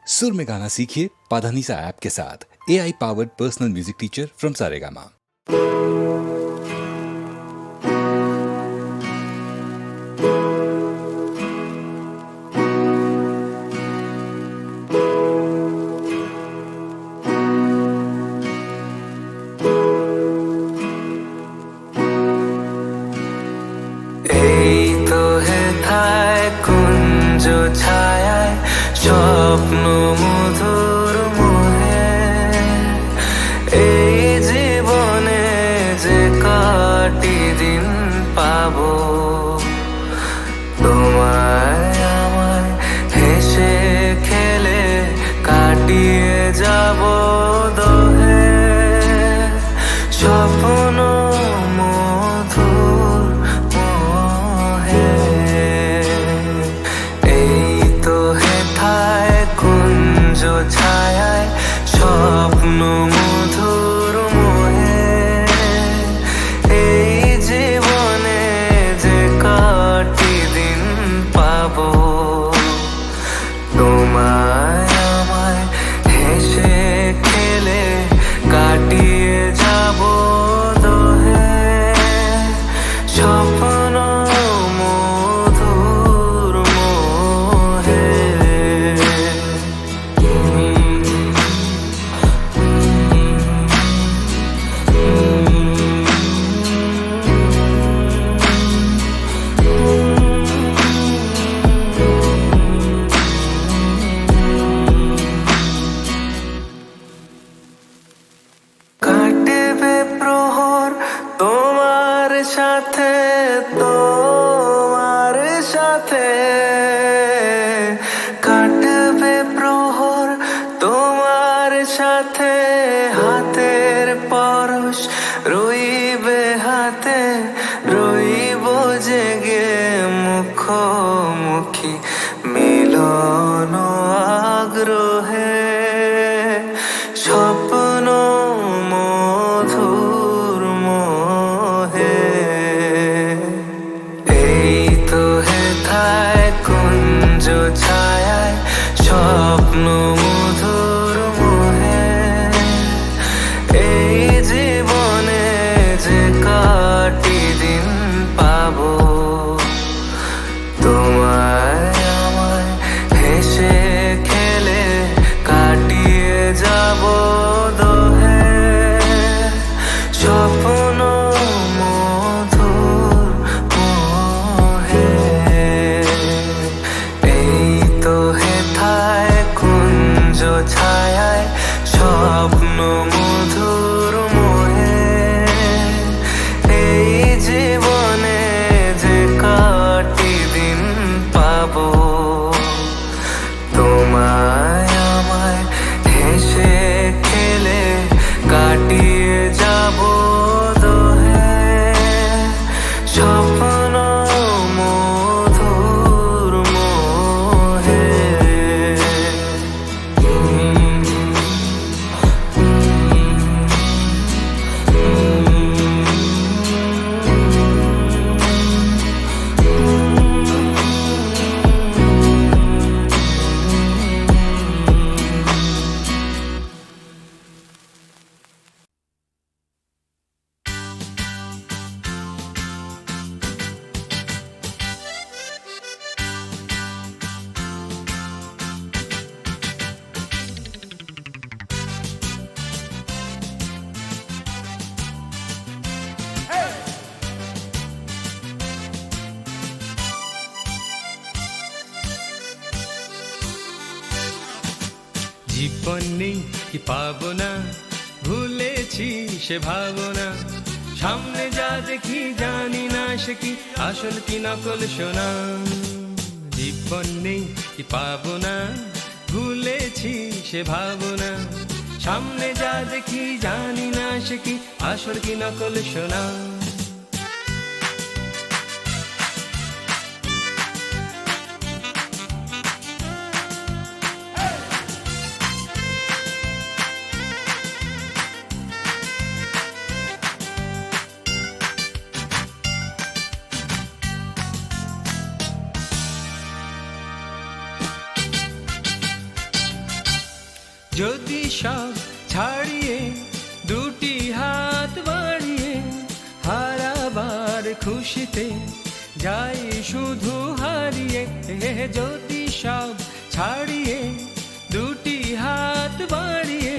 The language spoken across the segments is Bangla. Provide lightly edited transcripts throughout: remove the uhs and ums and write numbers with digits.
सुर में गाना सीखिए पाधानीसा ऐप के साथ। AI powered personal music teacher from Saregama. স্বপ্ন মধুর মোহে এই জীবনে যে কাটি দিন পাবো, তোমায় আমায় হেসে খেলে কাটিয়ে যাব দোহে স্বপ্ন মধুর মোহে। এই তো হেথায় কুঞ্জ ছায়ায় স্বপ্ন মধুর মোহে এই জীবনে যে কাটি দিন পাবো, তোমায় আমায় হেসে খেলে কাটিয়ে যাব দোহে স্বপ্ন মধুর মোহে। কাটবে প্রহর তোমার সাথে, তোমার সাথে কাটবে প্রহর তোমার সাথে, হাতের পরশ রইবে হাতে, রইব জেগে মুখোমুখি মিলন আগ্রহে স্বপ্ন মধুর মোহে। এই তো হেথায় কুঞ্জ ছায়ায় স্বপ্ন মধুর মোহে এই জীবনে যে কাটি দিন পাবো, তোমায় আমায় হেসে খেলে কাটিয়ে যাব দোহে স্বপ্ন মধুর মোহে। এই তো হেথায় কুঞ্জ ছায়ায় স্বপ্ন মধুর মোহে এই জীবনে যে কাটি দিন পাবো, তোমায় আমায় হেসে খেলে কাটিয়ে যাব দোহে স্বপ্ন মধুর মোহে। জীবন নেই কি পাবো না, ভুলেছি সে ভাবনা, সামনে যা দেখি জানি না সে কি আসল কি নকল সোনা। জীবন নেই কি পাবো না, ভুলেছি সে ভাবনা, সামনে যা দেখি জানি না সে কি আসল কি নকল সোনা। যদি সব ছাড়িয়ে দুটি হাত বাড়িয়ে হারাবার খুশিতে যাই শুধু হারিয়ে, যদি সব ছাড়িয়ে দুটি হাত বাড়িয়ে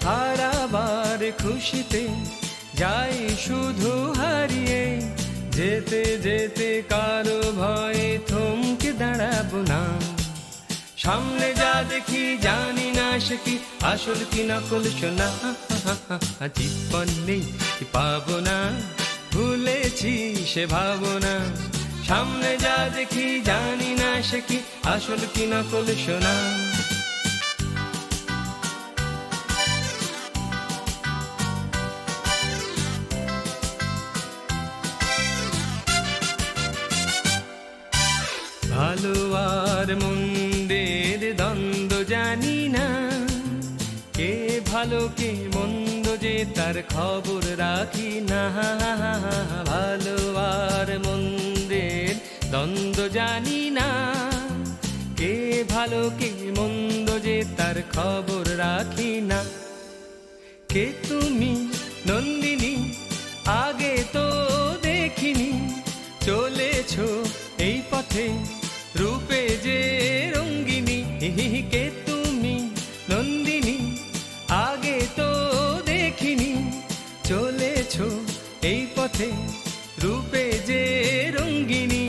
হারাবার খুশিতে যাই শুধু হারিয়ে, যেতে যেতে কারো ভয়ে থমকে দাঁড়াবো না। সামনে যা দেখি জানি না সে কি আসল কি নকল শোনা। জীবন নেই কি পাবো না, ভুলেছি সে ভাবনা। সামনে যা দেখি জানি না সে কি আসল কি নকল শোনা। ভালো আর মন্দের দ্বন্দ্ব জানি না, কে ভালো কে মন্দ যে তার খবর রাখি না। ভালো আর মন্দের দ্বন্দ্ব জানি না, কে ভালো কে মন্দ যে তার খবর রাখি না। কে তুমি নন্দিনী আগে তো দেখিনি, চলেছো এই পথে রূপে যে রঙ্গিনী। কে তুমি নন্দিনী আগে তো দেখিনি, চলেছো এই পথে রূপে যে রঙ্গিনী।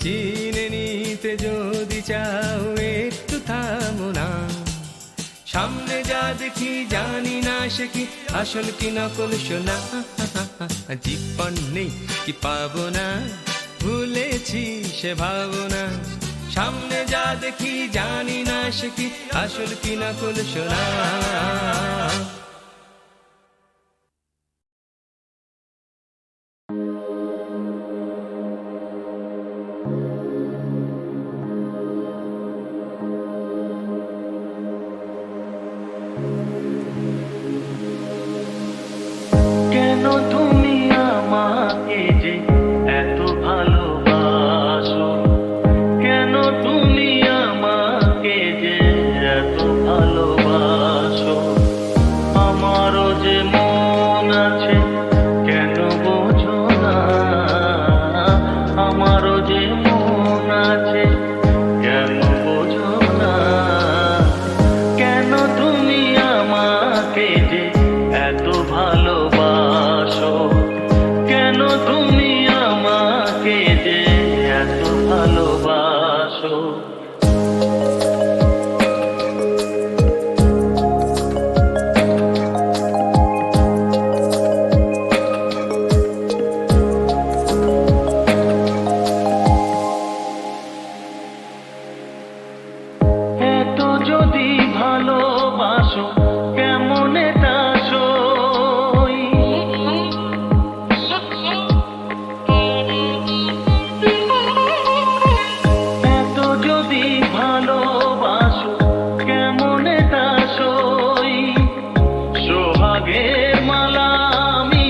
চিনে নিতে যদি চাও একটু থামো না, সামনে যা দেখি জানি না সে কি আসল কি নকল শোনা। জীবন নেই কি পাবো না, ভুলেছি সে ভাবনা। সামনে যা দেখি জানি না সে কি আসল কি নকল শোনা। কেন তুমি আমাকে যে এত ভালোবাসো, কেন তুমি আমাকে যে এত ভালোবাসো। আমারও যে মন আছে কেন বোঝো না, আমারও যে মন আছে কেন বোঝো না। কেন তুমি আমাকে যে এত ভালোবাসো, কেন তুমি আমাকে যে এত ভালোবাসো। এত যদি ভালোবাসো কেমন তা সই, এত যদি ভালোবাসো কেমন তা সই। সোহাগের মালা আমি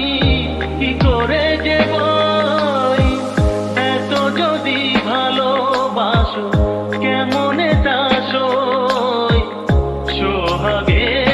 কি করে যে বই, এত যদি ভালোবাসো কেমন তা সই। সোহাগের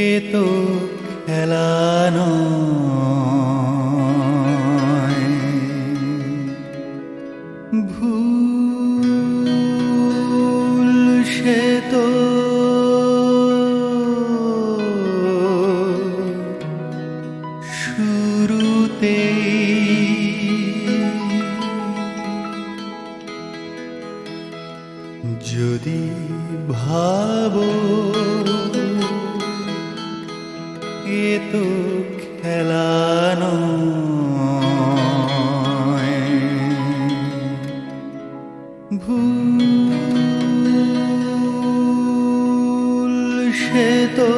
এ তো খেলা নয়, ভুল সে তো যদি ভাবো এ তো খেলা নয়, ভুল সে তো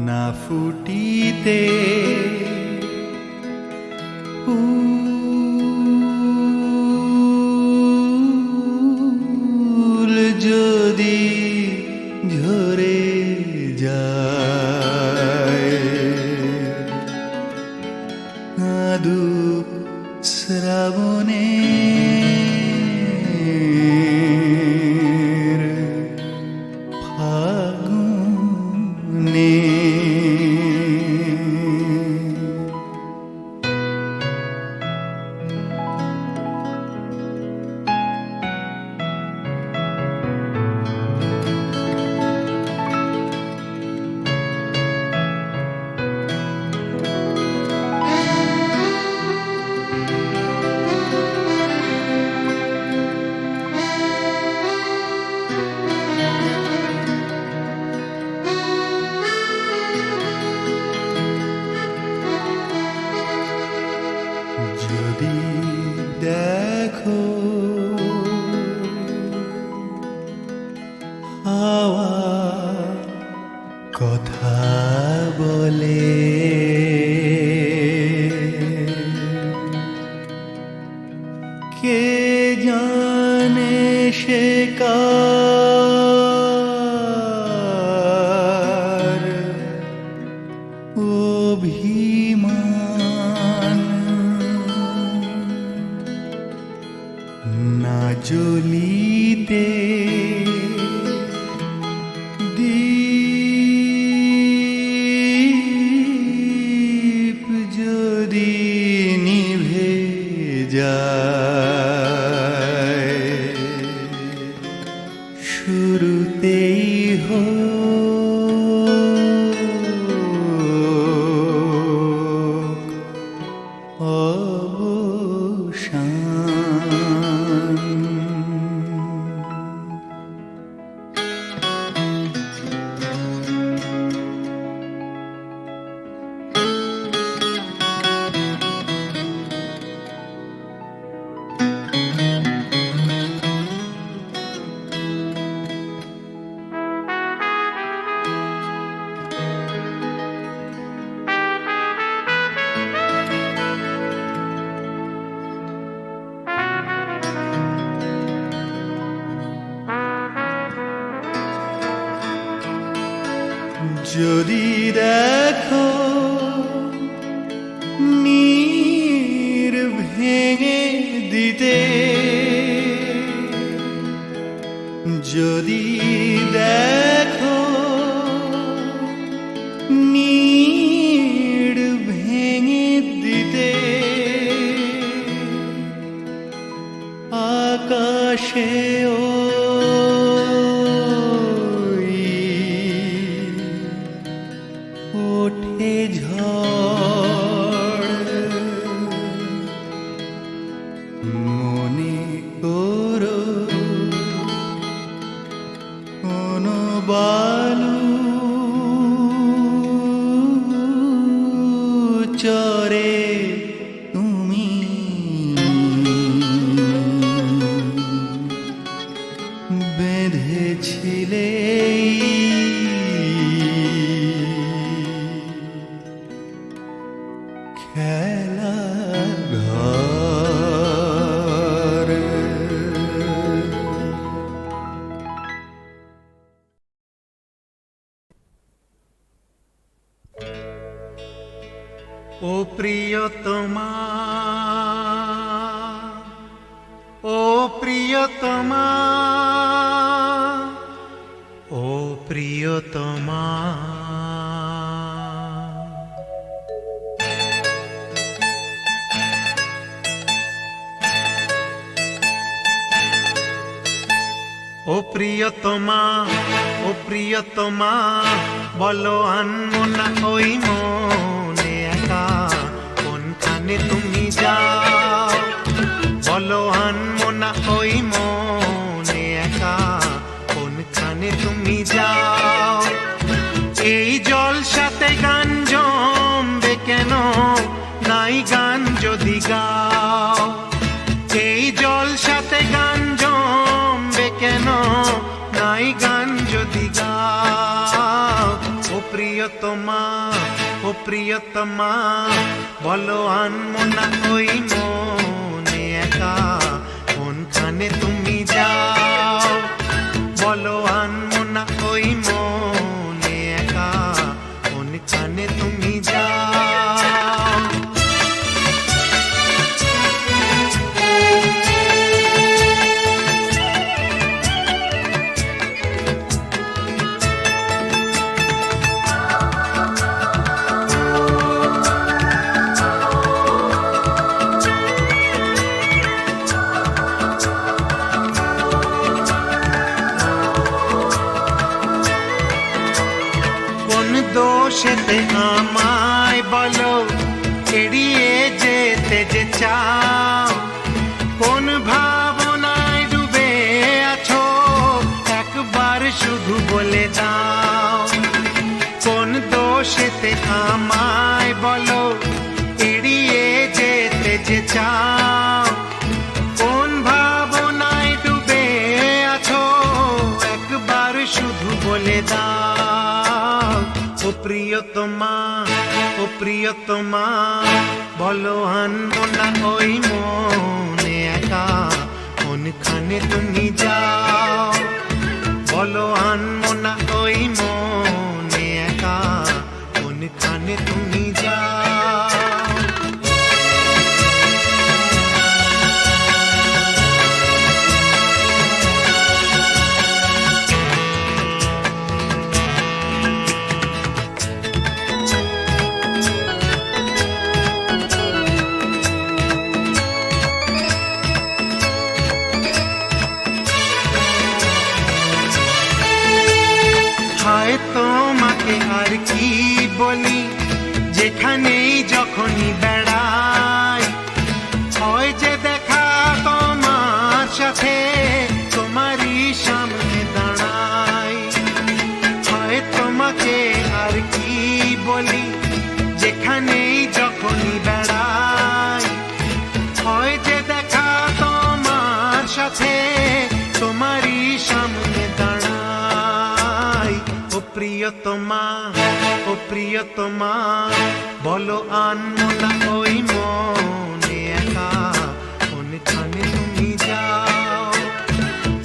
না ফুটিতে ফুল যদি ঝরে যায়, আদু শ্রাবণে ফাগুনে যদি দেখো হাওয়া কথা বলে, কে জানে সে কার অভিমান, না জ্বলিতে দীপ যদি নিভে যায়, শুরুতেই হোক অবসান। যদি দেখো নীর ভেঙে দিতে, যদি দেখো নীর ভেঙে দিতে, আকাশেও ওঠে ঝড়, মনে করো কোনো বালু চরে তুমি প্রিয়তমা, ও প্রিয়তমা, ও প্রিয়তমা। ও প্রিয়তমা, ও প্রিয়তমা, বলো আনমো না ওই মনে একা, কোনখানে তুমি যাও। বলো আনমো না ওই মনে একা, কোনখানে তুমি যাও। এই জলসাতে গান জমবে কেন, নাই গান যদি গাও। এই জলসাতে গান জমবে কেন, নাই গান যদি গাও। ও প্রিয়তমা, ও প্রিয়তমা, বলো আনমো না ওই মনে একা, কোনখানে তুমি যাও। বলো আনমো না ওই মনে একা, কোনখানে তুমি যাও। দোষেতে আমায় বলো এড়িয়ে যেতে যে চাও। কোন ভাবনায় ডুবে আছো, একবার শুধু বলে দাও। কোন দোষেতে আমায় বলো এড়িয়ে যেতে যে চাও। কোন ভাবনায় ডুবে আছো, একবার শুধু বলে দাও। ও প্রিয়তমা, ও প্রিয়তমা, বলো আনমো না ওই মনে একা, কোনখানে তুমি যাও। বলো আনমো না ওই মনে একা, কোনখানে তুমি যাও। হায় তোমাকে আর কি বলি, যেখানেই যখনই বেড়াই, হয় যে দেখা তোমার সাথে, তোমারই সামনে দাঁড়াই। হয় তোমাকে আর কি বলি, যেখানেই যখনই বেড়াই, হয় যে দেখা তোমার সাথে, তোমারই সামনে দাঁড়াই। ও প্রিয়তমা, ও প্রিয়তমা, বলো আনমো না ওই মনে একা, কোনখানে তুমি যাও।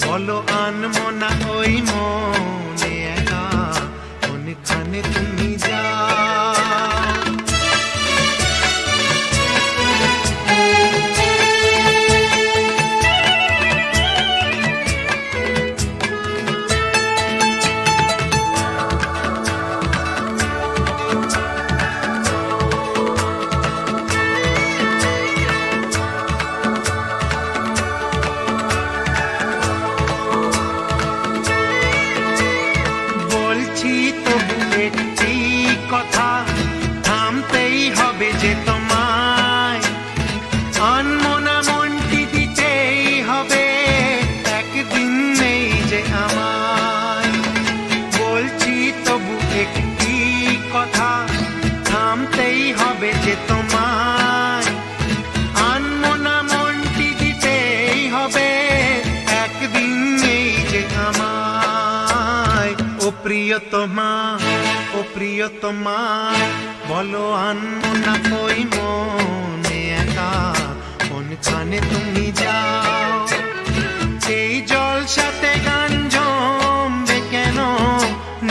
বলো আনমো না ওই মনে একা, কোনখানে তুমি যাও। বলছি তবু একটি কথা, থামতেই হবে যে তোমায়। আনমো না মনটি দিতেই হবে, একদিন নেই যে আমায়। বলছি তবু একটি কথা, থামতেই হবে যে তোমায়। আনমো না মনটি দিতেই হবে, একদিন নেই যে আমায়। ও প্রিয়তমা, ও প্রিয়তমা, বলো আনমো না ওই মনে একা, কোনখানে তুমি যাও। এই জলসাতে গান জমবে কেন,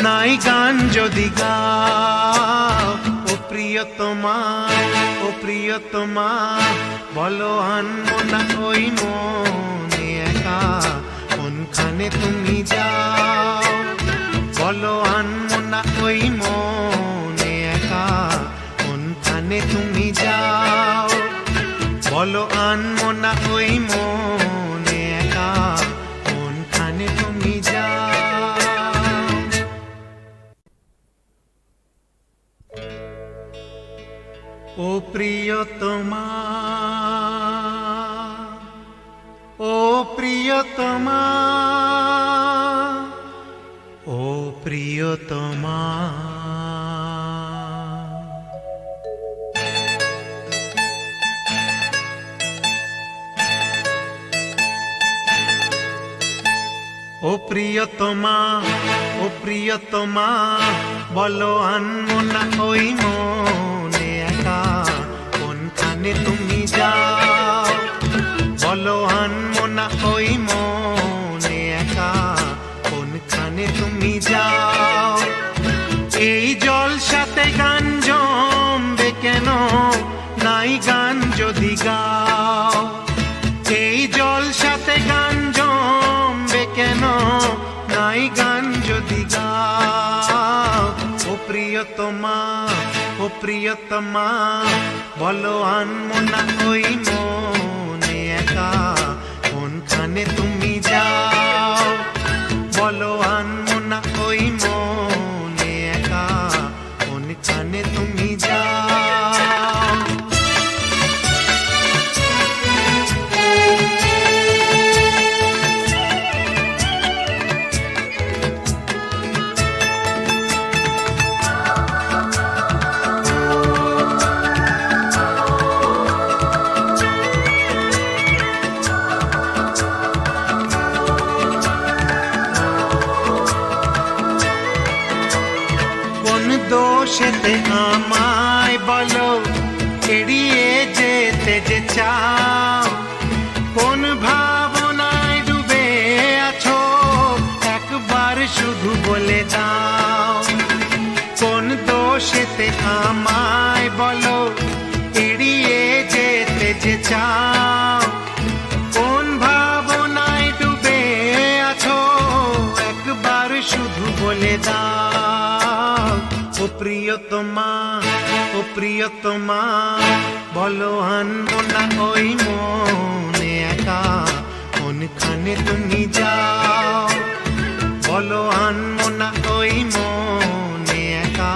নাই গান যদি গাও। ও প্রিয়তমা, ও প্রিয়তমা বলো আনবো না ওই মনে একা কোনখানে তুমি যাও বলো আনবো না ওই মনে একা কোনখানে তুমি যাও বলো আনবো না ওই মনে একা কোনখানে তুমি যাও ও প্রিয়তমা ও প্রিয়তমা ও প্রিয়তমা ও প্রিয়তমা ও প্রিয়তমা বলো আনবো না ওই মনে একা কোনখানে তুমি যাও বলো আনবো না ওই মনে একা কোনখানে তুমি যাও এই জলসাতে গান জমবে কেন নাই গান যদি গাও এই জলসাতে গান জমবে কেন নাই গান যদি গাও ও প্রিয়তমা ও প্রিয়তমা বলো আনবো না ওই মনে একা কোনখানে তুমি যাও বলো আনবো না ওই মনে একা কোনখানে তুমি যাও দোষেতে আমায় বলো এড়িয়ে যেতে যে চাও কোন ভাবনায় ডুবে আছো একবার শুধু বলে দাও কোন দোষেতে আমায় বলো এড়িয়ে যেতে যে চাও কোন ভাবনায় ডুবে আছো একবার শুধু বলে দাও ও প্রিয়তমা বলো আনবো না ওই মনে একা কোনখানে তুমি যাও বলো আনবো না ওই মনে একা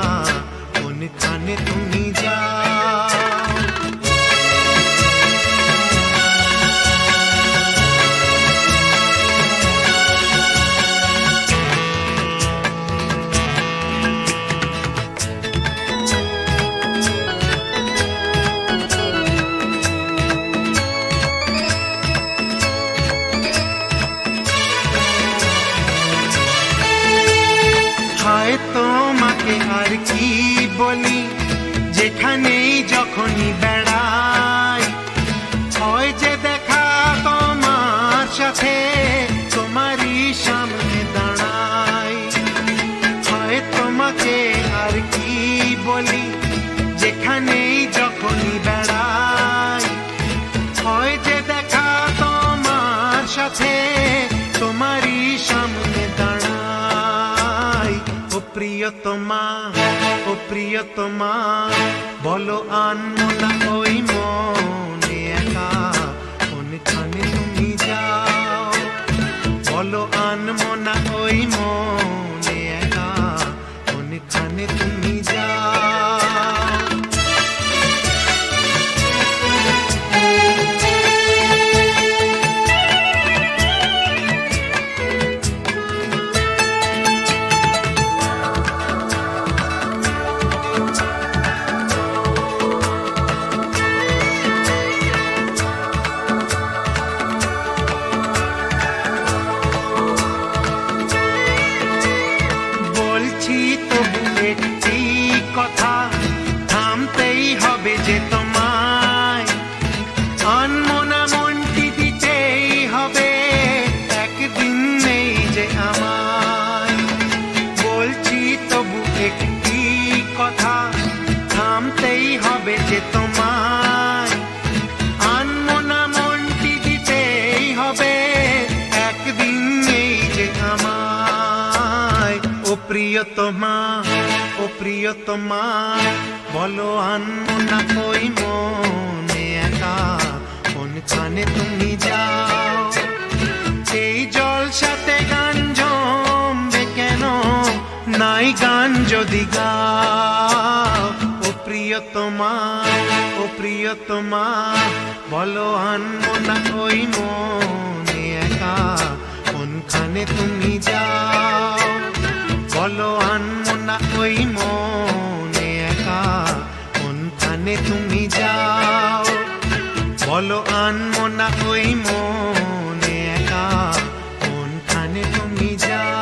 কোনখানে তুমি যাও হায় তোমাকে আর কি বলি যেখানেই যখনই বেড়াই হয় যে দেখা তোমার সাথে তোমারই সামনে দাঁড়াই হয় তোমাকে আর কি বলি যেখানেই যখনই বেড়াই হয় যে দেখা তোমার সাথে তোমারই সামনে দাঁড়াই ও প্রিয়তমা বলো আনবো না ওই মনে একা কোনখানে তুমি যাও বলো আনবো না ওই মনে একা কোনখানে তুমি যাও প্রিয়তমা, ও প্রিয়তমা, বলো আনবো না ওই মনে একা, কোনখানে তুমি যাও। এই জলসাতে গান জমবে কেন, নাই গান যদি গাও। ও প্রিয়তমা, ও প্রিয়তমা, বলো আনবো না ওই মনে একা, কোনখানে তুমি যাও। বলো আনবো না ওই মনে একা, কোনখানে তুমি যাও। বলো আনবো না ওই মনে একা, কোনখানে তুমি যাও।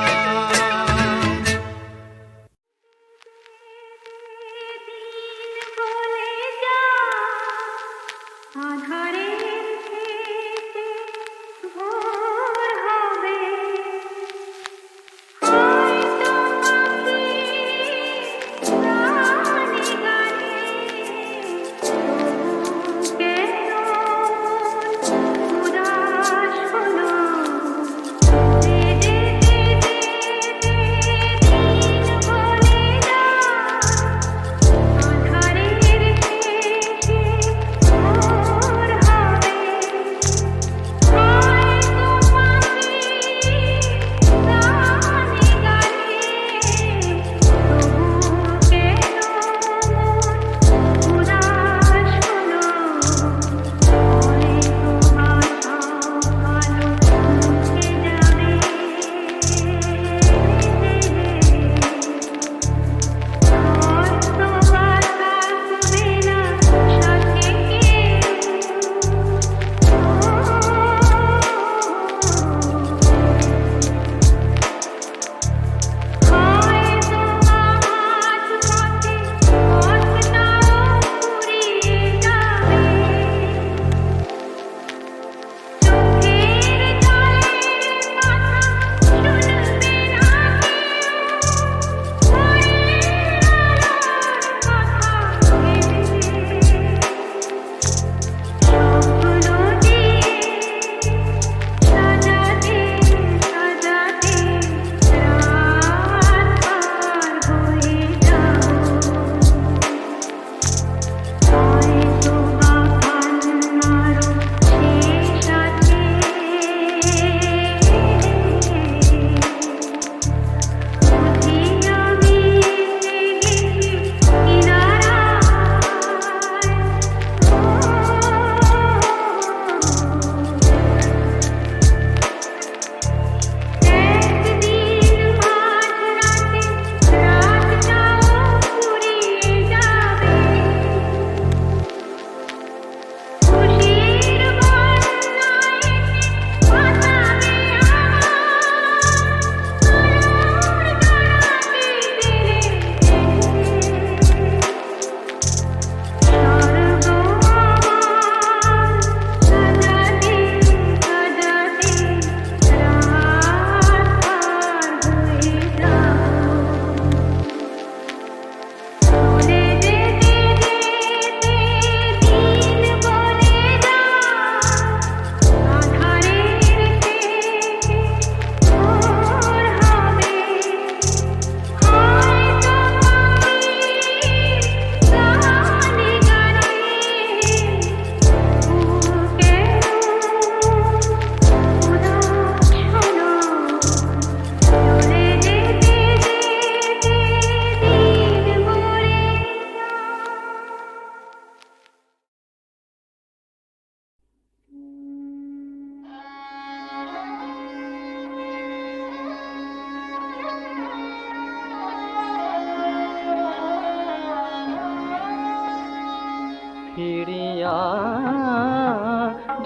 ফিরিয়া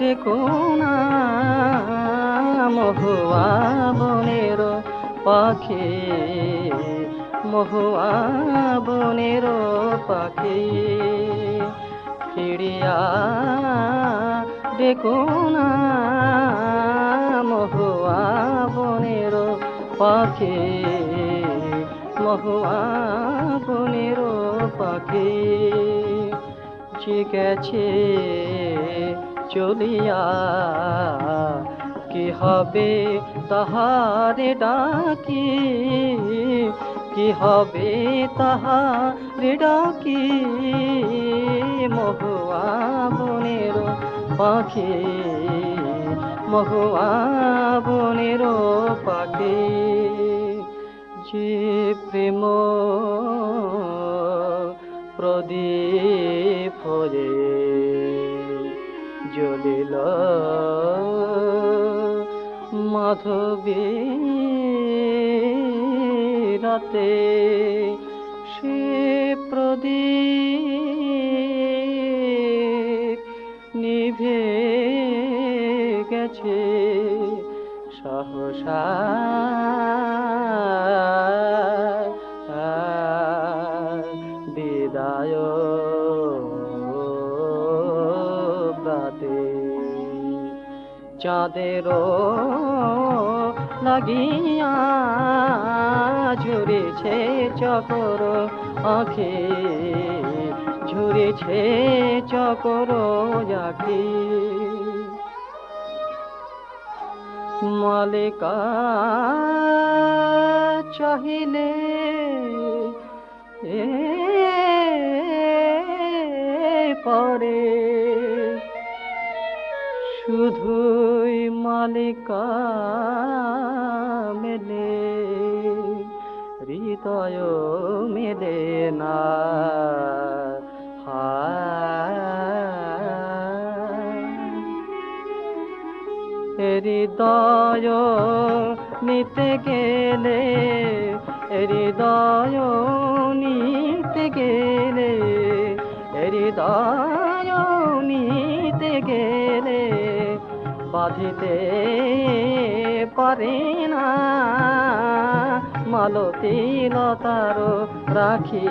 দেখো না মহুয়া বনের পাখি, মহুয়া বনের পাখি। ফিরিয়া দেখো না মহুয়া বনের পাখি, মহুয়া বনের পাখি। যে গেছে চলিয়া কি হবে তাহারে ডাকি, কি হবে তাহারে ডাকি, মহুয়া বনের পাখি, মহুয়া বনের পাখি। যে প্রেম প্রদীপ হয়ে জ্বলিল মাধবী রাতে, সে প্রদীপ নিভে গেছে সহসা, বিদায় প্রাতে। চাঁদেরও লাগিয়া ঝুরেছে চকর আঁখি, ঝুরেছে চকর আঁখি। মালিকা চাহিলে পরে, শুধুই মালিকা মেলে, হৃদয় মেলে না। হৃদয় নিতে গেলে, হৃদয় নিতে গেলে, হৃদয় নিতে গেলে বাঁধিতে পারে না মালতী লতার রাখি,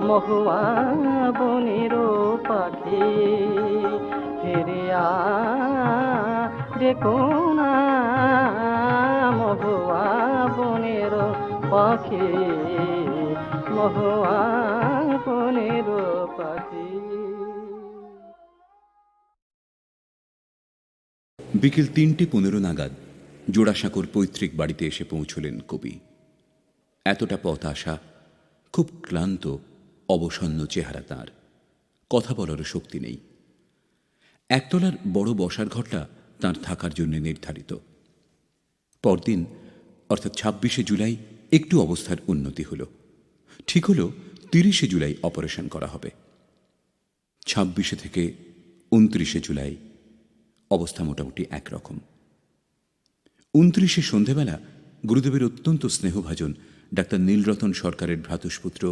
মহুয়া বনের পাখি। ফিরিয়া দেখো না মহুয়া বনের পাখি, মহুয়া বনের পাখি। বিকেল 3:15 নাগাদ জোড়াসাঁকোর পৈতৃক বাড়িতে এসে পৌঁছলেন কবি। এতটা পথ আসা, খুব ক্লান্ত অবসন্ন চেহারা তাঁর, কথা বলারও শক্তি নেই। একতলার বড় বসার ঘরটা তাঁর থাকার জন্য নির্ধারিত। পরদিন অর্থাৎ 26শে জুলাই একটু অবস্থার উন্নতি হল। ঠিক হল 30শে জুলাই অপারেশন করা হবে। 26শে থেকে 29শে জুলাই অবস্থা মোটামুটি একরকম। 29শে সন্ধেবেলা গুরুদেবের অত্যন্ত স্নেহভাজন ডাক্তার নীলরতন সরকারের ভ্রাতুষ্পুত্র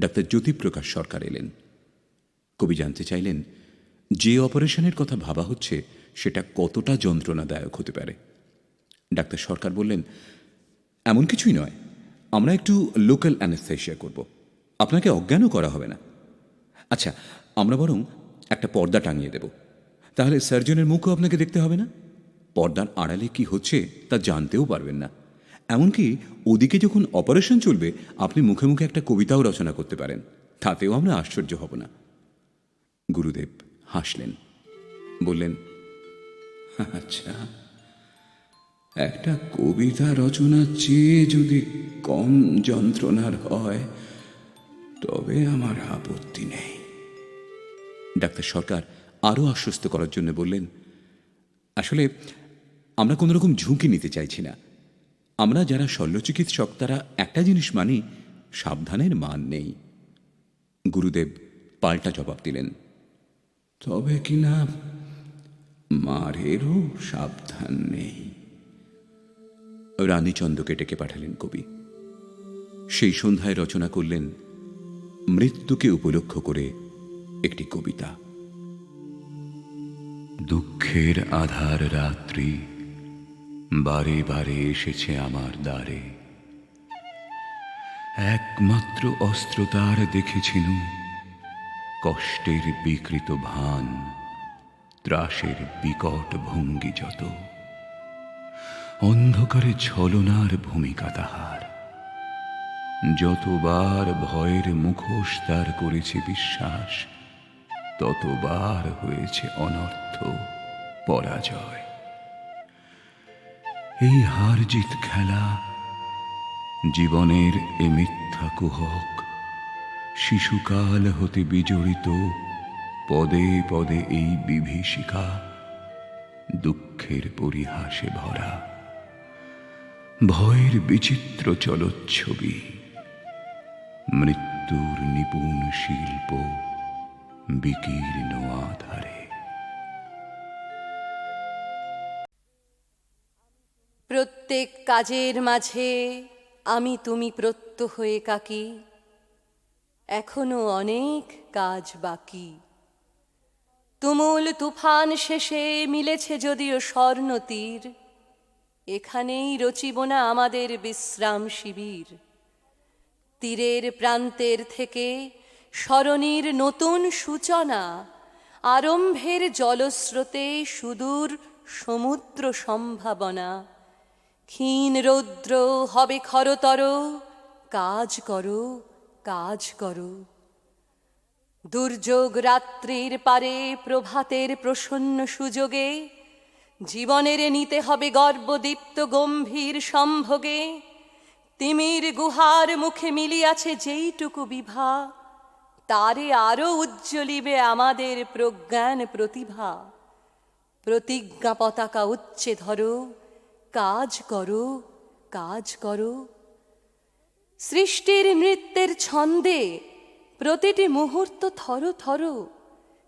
ডাক্তার জ্যোতিপ্রকাশ সরকার এলেন। কবি জানতে চাইলেন যে অপারেশনের কথা ভাবা হচ্ছে সেটা কতটা যন্ত্রণাদায়ক হতে পারে। ডাক্তার সরকার বললেন, এমন কিছুই নয়, আমরা একটু লোকাল অ্যানেস্থেশিয়া করব, আপনাকে অজ্ঞানও করা হবে না। আচ্ছা, আমরা বরং একটা পর্দা টাঙিয়ে দেব, তাহলে সার্জনের মুখও আপনাকে দেখতে হবে না, পর্দার আড়ালে কি হচ্ছে তা জানতেও পারবেন না। এমনকি ওদিকে যখন অপারেশন চলবে আপনি মুখে মুখে একটা কবিতাও রচনা করতে পারেন, তাতেও আমরা আশ্চর্য হব না। গুরুদেব হাসলেন, বললেন, আচ্ছা, একটা কবিতা রচনার চেয়ে যদি কম যন্ত্রণার হয় তবে আমার আপত্তি নেই। ডাক্তার সরকার আরও আশ্বস্ত করার জন্য বললেন, আসলে আমরা কোনো রকম ঝুঁকি নিতে চাইছি না। আমরা যারা শল্যচিকিৎসক তারা একটা জিনিস মানি, সাবধানের মান নেই। গুরুদেব পাল্টা জবাব দিলেন, তবে কিনা মারেরও সাবধান নেই। রানীচন্দ্রকে ডেকে পাঠালেন কবি। সেই সন্ধ্যায় রচনা করলেন মৃত্যুকে উপলক্ষ করে একটি কবিতা। দুঃখের আধার রাত্রি বারে বারে এসেছে আমার দ্বারে, একমাত্র অস্ত্র তার দেখেছিনু কষ্টের বিকৃত ভান, ত্রাসের বিকট ভঙ্গি যত, অন্ধকারে ছলনার ভূমিকা তাহার। যতবার ভয়ের মুখোশ তার করেছে বিশ্বাস, ততবার হয়েছে অনর্থ পরাজয়। এই হার জিত খেলা, জীবনের এ মিথ্যা কুহক, শিশুকাল হতে বিজড়িত পদে পদে এই বিভীষিকা, দুঃখের পরিহাসে ভরা, ভয়ের বিচিত্র চলচ্ছবি, মৃত্যুর নিপুণ শিল্প বিকীর্ণ আধারে। প্রত্যেক কাজের মাঝে আমি তুমি প্রত্যহ একাকী, এখনো অনেক কাজ বাকি। তুমুল তুফান শেষে মিলেছে যদিও স্বর্ণ তীর, এখানেই রচিব না আমাদের বিশ্রাম শিবির। তীরের প্রান্তের থেকে সরণীর নতুন সূচনা, আরম্ভের জলস্রোতে সুদূর সমুদ্র সম্ভাবনা। ক্ষীণ রৌদ্র হবে খরতর, কাজ করো কাজ করো। দুর্যোগ রাত্রির পারে প্রভাতের প্রসন্ন সুযোগে, জীবনের নিতে হবে গর্বদীপ্ত গম্ভীর সম্ভোগে। তিমির গুহার মুখে মিলিয়াছে যেইটুকু বিভা, তারে আরো উজ্জ্বলিবে আমাদের প্রজ্ঞান প্রতিভা। প্রতিজ্ঞা পতাকা উচ্চে ধরো, কাজ করো কাজ করো। সৃষ্টির নৃত্যের ছন্দে প্রতিটি মুহূর্ত থর থর।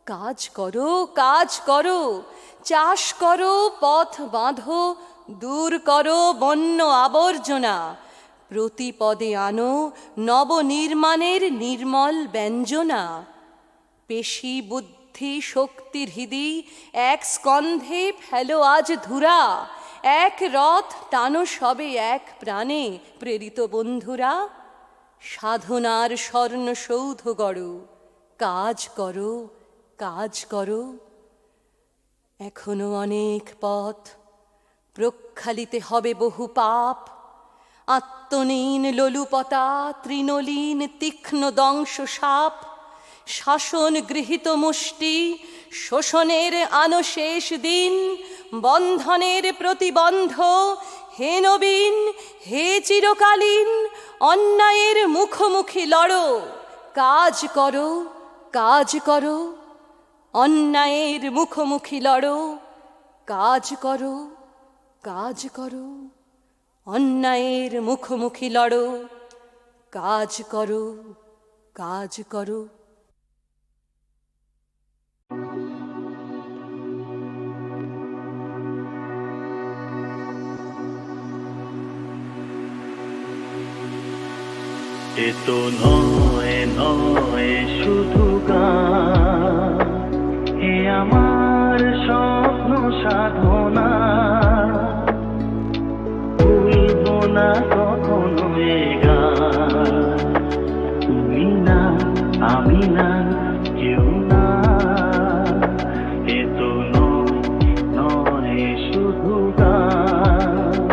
কাজ করো কাজ করো, চাষ করো পথ বাঁধো, দূর করো বন্য আবর্জনা। প্রতি পদে আনো নবনির্মাণের নির্মল ব্যঞ্জনা। পেশি বুদ্ধি শক্তির হৃদি এক স্কন্ধে ফেলো আজ ধুরা। এক রথ টানো সবে এক প্রাণে প্রেরিত বন্ধুরা। সাধনার স্বর্ণ সৌধ গড়ো, কাজ করো কাজ করো। এখনো অনেক পথ, প্রক্ষালিতে হবে বহু পাপ। আত্মনীন লোলুপতা, তৃণলীন তীক্ষ্ণ দংশ সাপ। শাসন গৃহীত মুষ্টি, শোষণের আনো শেষ দিন। বন্ধনের প্রতিবন্ধ, হে নবীন হে চিরকালীন। অন্যায়ের মুখোমুখি লড়ো, কাজ করো কাজ করো। অন্যায়ের মুখোমুখি লড়ো, কাজ করো কাজ করো। অন্যায়ের মুখোমুখি লড়ো, কাজ করো কাজ করো। এ তো নয় নয় শুধু গান, এ আমার স্বপ্ন সাধনা। ভুলবো না কখনো এ গান, তুমি না আমি না কেউ না। এ তো নয় নয় শুধু গান,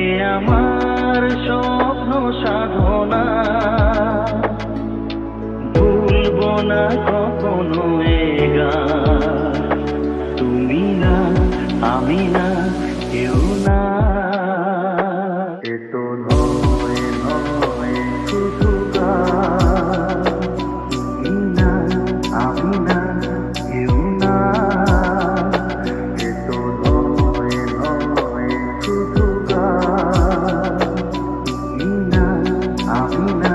এ আমার স্বপ্ন সাধনা। ভুলবো না কখনো এ গান, তুমি না আমি না কেউ না। এ তো নয় নয় শুধু গান, তুমি না আমি না কেউ না। এ তো নয় নয় শুধু গান, তুমি না আমি না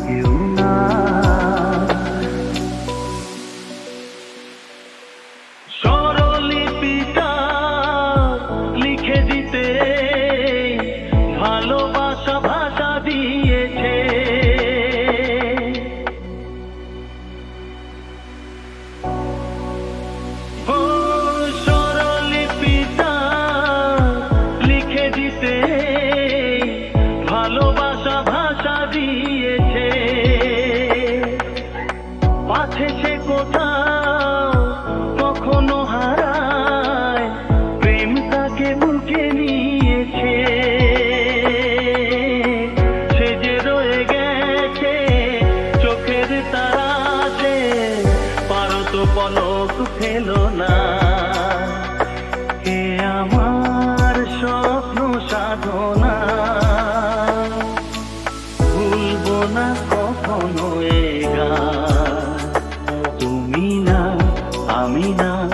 কেউ না। স্বরলিপিটা আমি না